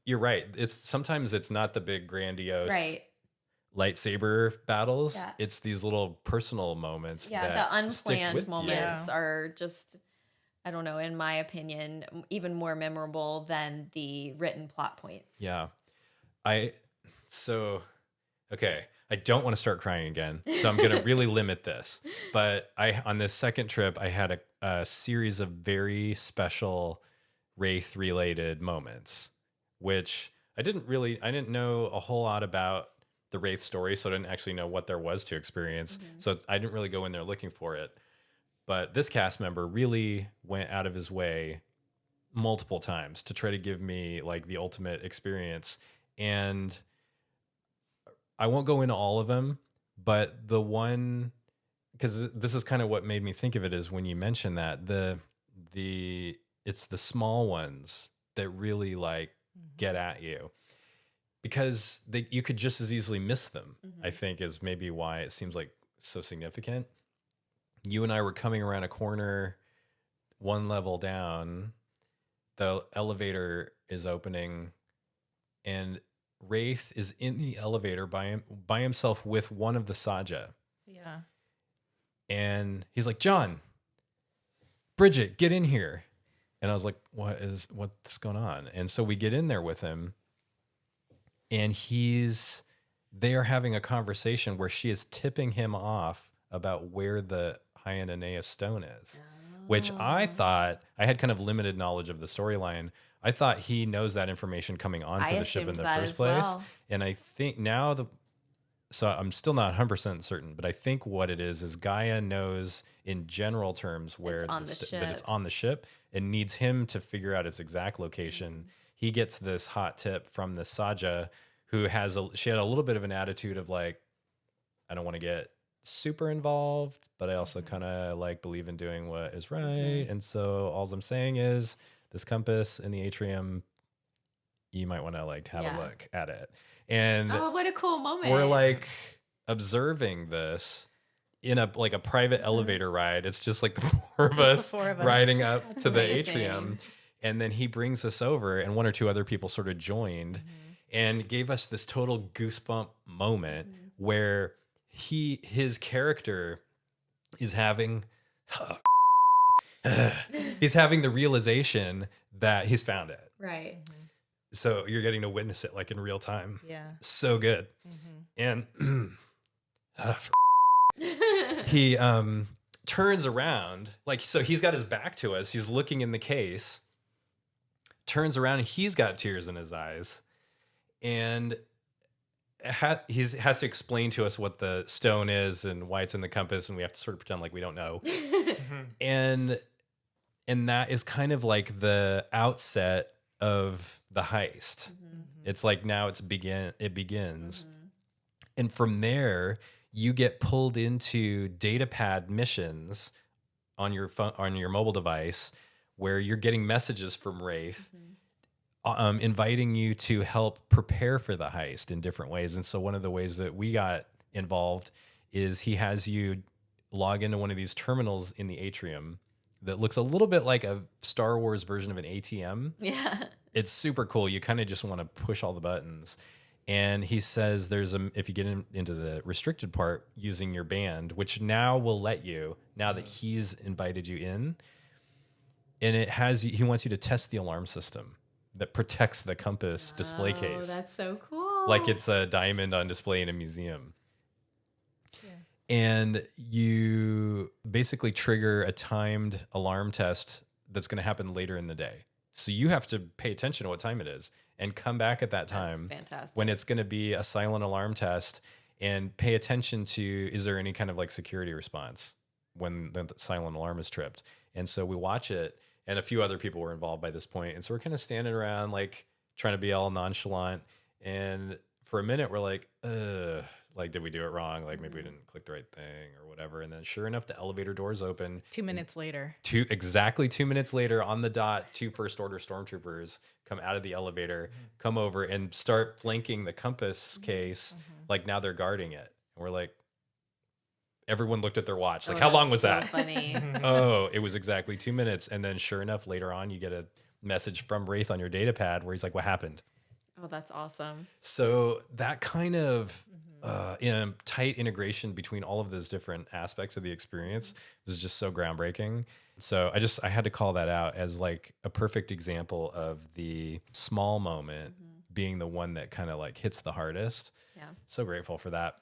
you're right. Sometimes it's not the big grandiose Right. lightsaber battles. Yeah. It's these little personal moments Yeah, that the stick unplanned with you. moments are just, I don't know, in my opinion, even more memorable than the written plot points. Yeah. Okay, I don't want to start crying again, so I'm going to really limit this. But on this second trip, I had a series of very special Wraith related moments, which I didn't know a whole lot about the Wraith story, so I didn't actually know what there was to experience. So I didn't really go in there looking for it. But this cast member really went out of his way multiple times to try to give me like the ultimate experience. And I won't go into all of them, but the one, because this is kind of what made me think of it, is when you mentioned that it's the small ones that really like get at you, because you could just as easily miss them. I think is maybe why it seems like so significant. You and I were coming around a corner, one level down, the elevator is opening, and Wraith is in the elevator by himself with one of the Saja. Yeah. And he's like, John, Bridget, get in here. And I was like, what's going on? And so we get in there with him, and they are having a conversation where she is tipping him off about where the Hyananea stone is, which I thought, I had kind of limited knowledge of the storyline. I thought he knows that information coming onto the ship in the first place. Well. And I think now so I'm still not 100% certain, but I think what it is Gaia knows in general terms where that it's on the ship and needs him to figure out its exact location. He gets this hot tip from the Saja, who she had a little bit of an attitude of like, I don't want to get super involved, but I also kind of like believe in doing what is right. And so all I'm saying is this compass in the atrium, you might want to like have a look at it. And what a cool moment. We're like observing this in a private elevator ride. It's just like the four of us riding up to the atrium. And then he brings us over, and one or two other people sort of joined and gave us this total goosebump moment where his character is having he's having the realization that he's found it. Right. So you're getting to witness it like in real time. Yeah. So good. And he turns around, like, so he's got his back to us. He's looking in the case, turns around, and he's got tears in his eyes. And he has to explain to us what the stone is and why it's in the compass, and we have to sort of pretend like we don't know. And that is kind of like the outset of the heist. It's like now it begins. And from there, you get pulled into data pad missions on your phone, on your mobile device, where you're getting messages from Wraith inviting you to help prepare for the heist in different ways. And so one of the ways that we got involved is he has you log into one of these terminals in the atrium that looks a little bit like a Star Wars version of an ATM. Yeah. It's super cool. You kind of just want to push all the buttons. And he says if you get into the restricted part using your band, which now will let you, now that he's invited you in, and he wants you to test the alarm system that protects the compass display case. Oh, that's so cool. Like it's a diamond on display in a museum. Yeah. And you basically trigger a timed alarm test that's going to happen later in the day. So you have to pay attention to what time it is and come back at that time when it's going to be a silent alarm test, and pay attention to, is there any kind of like security response when the silent alarm is tripped? And so we watch it, and a few other people were involved by this point. And so we're kind of standing around like trying to be all nonchalant. And for a minute we're like, like, did we do it wrong? Like maybe we didn't click the right thing or whatever. And then sure enough, the elevator doors open. 2 minutes later. Exactly 2 minutes later on the dot, 2 First Order stormtroopers come out of the elevator, come over and start flanking the compass case. Like now they're guarding it. And we're like, everyone looked at their watch. Like, how long was that? Funny. Oh, it was exactly 2 minutes. And then sure enough, later on, you get a message from Wraith on your data pad where he's like, what happened? Oh, that's awesome. So that kind of tight integration between all of those different aspects of the experience was just so groundbreaking. So I had to call that out as like a perfect example of the small moment being the one that kind of like hits the hardest. Yeah. So grateful for that.